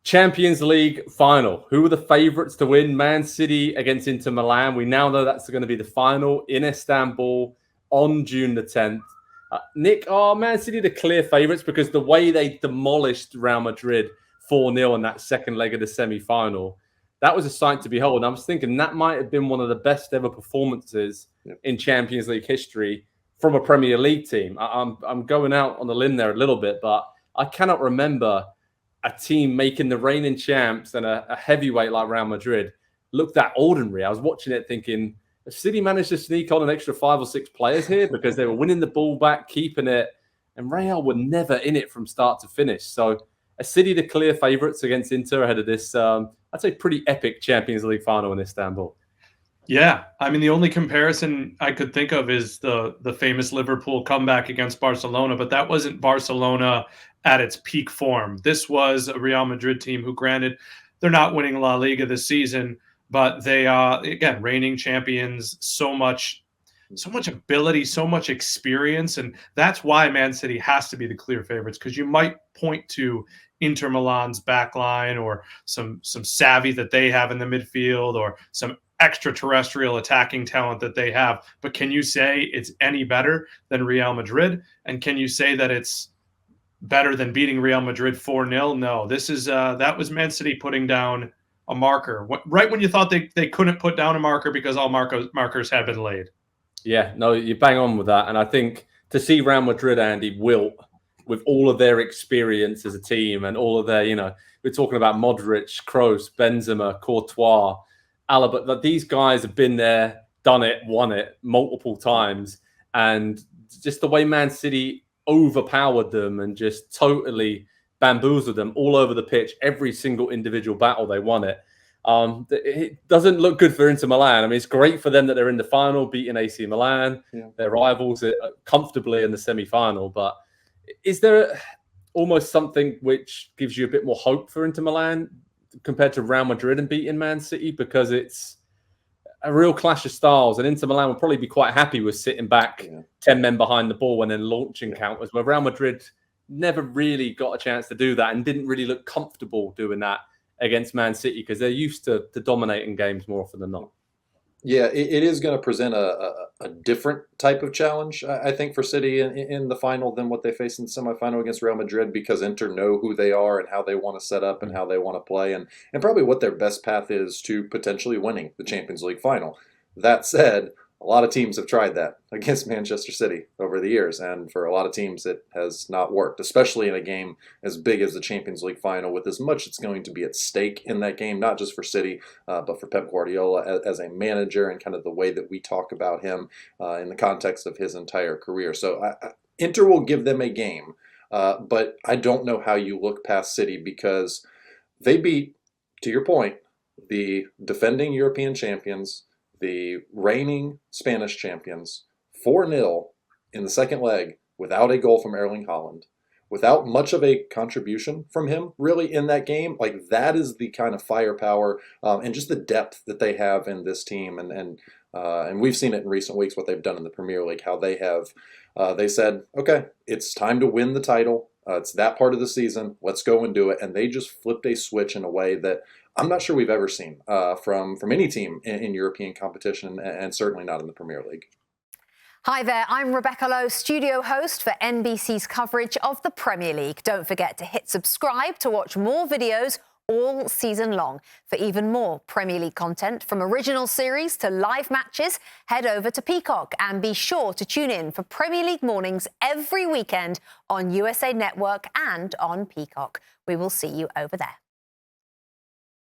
Champions League final. Who were the favourites to win? Man City against Inter Milan. We now know that's going to be the final in Istanbul on June the 10th. Nick, are Man City the clear favourites? Because the way they demolished Real Madrid 4-0 in that second leg of the semi-final, that was a sight to behold. And I was thinking that might have been one of the best ever performances in Champions League history from a Premier League team. I'm going out on the limb there a little bit, but I cannot remember a team making the reigning champs and a heavyweight like Real Madrid look that ordinary. I was watching it thinking, if City managed to sneak on an extra 5 or 6 players here because they were winning the ball back, keeping it, and Real were never in it from start to finish. So a City the clear favourites against Inter ahead of this, I'd say, pretty epic Champions League final in Istanbul. Yeah, I mean, the only comparison I could think of is the famous Liverpool comeback against Barcelona, but that wasn't Barcelona at its peak form. This was a Real Madrid team who, granted, they're not winning La Liga this season, but they are, again, reigning champions, so much ability, so much experience, and that's why Man City has to be the clear favorites, because you might point to Inter Milan's backline or some savvy that they have in the midfield or some extraterrestrial attacking talent that they have. But can you say it's any better than Real Madrid? And can you say that it's better than beating Real Madrid 4-0? No, this is that was Man City putting down a marker right when you thought they couldn't put down a marker because all markers had been laid. Yeah, no, you bang on with that. And I think to see Real Madrid, Andy, wilt with all of their experience as a team and all of their, we're talking about Modric, Kroos, Benzema, Courtois, Alaba, that these guys have been there, done it, won it multiple times. And just the way Man City overpowered them and just totally bamboozled them all over the pitch, every single individual battle, they won it. It doesn't look good for Inter Milan. I mean, it's great for them that they're in the final, beating AC Milan, their rivals comfortably in the semi-final. But is there almost something which gives you a bit more hope for Inter Milan compared to Real Madrid and beating Man City? Because it's a real clash of styles, and Inter Milan will probably be quite happy with sitting back 10 men behind the ball and then launching counters, where Real Madrid never really got a chance to do that and didn't really look comfortable doing that against Man City because they're used to dominating games more often than not. Yeah, it is going to present a different type of challenge, I think, for City in the final than what they faced in the semifinal against Real Madrid, because Inter know who they are and how they want to set up and how they want to play, and probably what their best path is to potentially winning the Champions League final. That said, a lot of teams have tried that against Manchester City over the years, and for a lot of teams it has not worked, especially in a game as big as the Champions League final, with as much it's going to be at stake in that game, not just for City, but for Pep Guardiola as a manager and kind of the way that we talk about him in the context of his entire career. So Inter will give them a game, but I don't know how you look past City, because they beat, to your point, the defending European champions, the reigning Spanish champions, 4-0 in the second leg without a goal from Erling Haaland, without much of a contribution from him really in that game. Like, that is the kind of firepower and just the depth that they have in this team. And we've seen it in recent weeks, what they've done in the Premier League, how they have, they said, okay, it's time to win the title. It's that part of the season. Let's go and do it. And they just flipped a switch in a way that I'm not sure we've ever seen from any team in European competition, and certainly not in the Premier League. Hi there, I'm Rebecca Lowe, studio host for NBC's coverage of the Premier League. Don't forget to hit subscribe to watch more videos all season long. For even more Premier League content, from original series to live matches, head over to Peacock and be sure to tune in for Premier League mornings every weekend on USA Network and on Peacock. We will see you over there.